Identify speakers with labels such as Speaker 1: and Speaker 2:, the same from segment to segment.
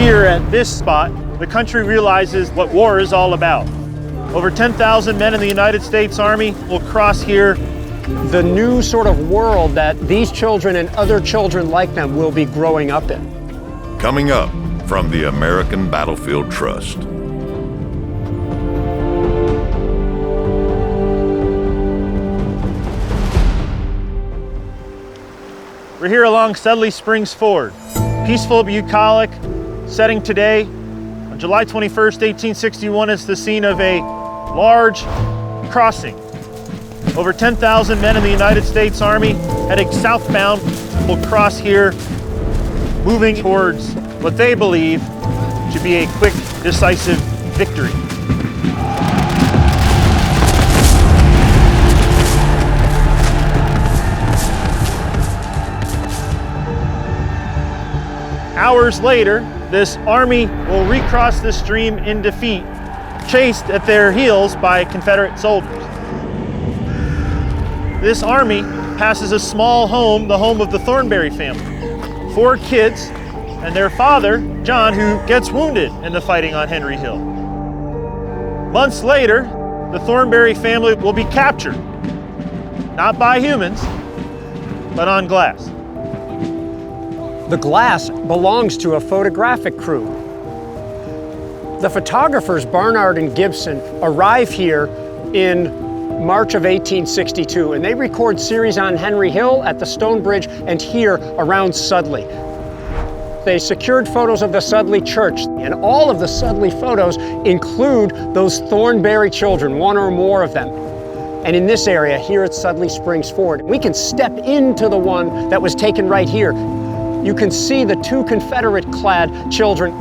Speaker 1: Here at this spot, the country realizes what war is all about. Over 10,000 men in the United States Army will cross here.
Speaker 2: The new sort of world that these children and other children like them will be growing up in.
Speaker 3: Coming up from the American Battlefield Trust.
Speaker 1: We're here along Sudley Springs Ford. Peaceful, bucolic setting today. On July 21st, 1861, it's the scene of a large crossing. Over 10,000 men in the United States Army heading southbound will cross here, moving towards what they believe to be a quick, decisive victory. Hours later, this army will recross the stream in defeat, chased at their heels by Confederate soldiers. This army passes a small home, the home of the Thornberry family. 4 kids and their father, John, who gets wounded in the fighting on Henry Hill. Months later, the Thornberry family will be captured, not by humans, but on glass.
Speaker 2: The glass belongs to a photographic crew. The photographers Barnard and Gibson arrive here in March of 1862, and they record series on Henry Hill, at the Stone Bridge, and here around Sudley. They secured photos of the Sudley Church, and all of the Sudley photos include those Thornberry children, 1 or more of them. And in this area, here at Sudley Springs Ford, we can step into the one that was taken right here. You can see the 2 Confederate-clad children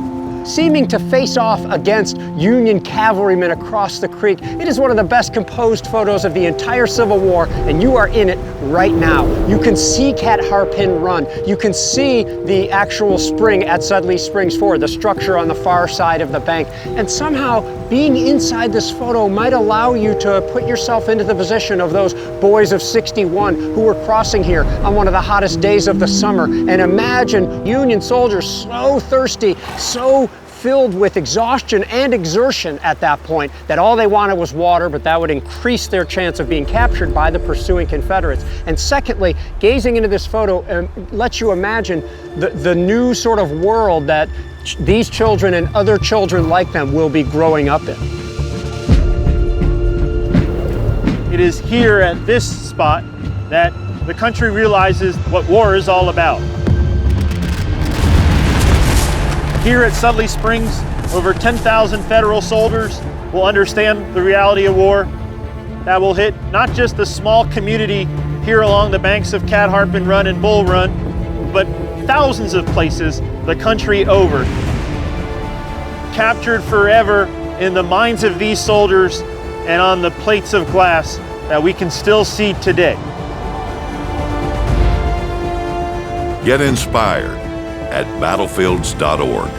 Speaker 2: seeming to face off against Union cavalrymen across the creek. It is one of the best composed photos of the entire Civil War, and you are in it right now. You can see Cat Harpin Run. You can see the actual spring at Sudley Springs Ford, the structure on the far side of the bank. And somehow, being inside this photo might allow you to put yourself into the position of those boys of 61 who were crossing here on one of the hottest days of the summer. And imagine Union soldiers so thirsty, so filled with exhaustion and exertion at that point, that all they wanted was water, but that would increase their chance of being captured by the pursuing Confederates. And secondly, gazing into this photo lets you imagine the new sort of world that these children and other children like them will be growing up in.
Speaker 1: It is here at this spot that the country realizes what war is all about. Here at Sudley Springs, over 10,000 federal soldiers will understand the reality of war that will hit not just the small community here along the banks of Cat Harpin Run and Bull Run, but thousands of places the country over. Captured forever in the minds of these soldiers and on the plates of glass that we can still see today.
Speaker 3: Get inspired at battlefields.org.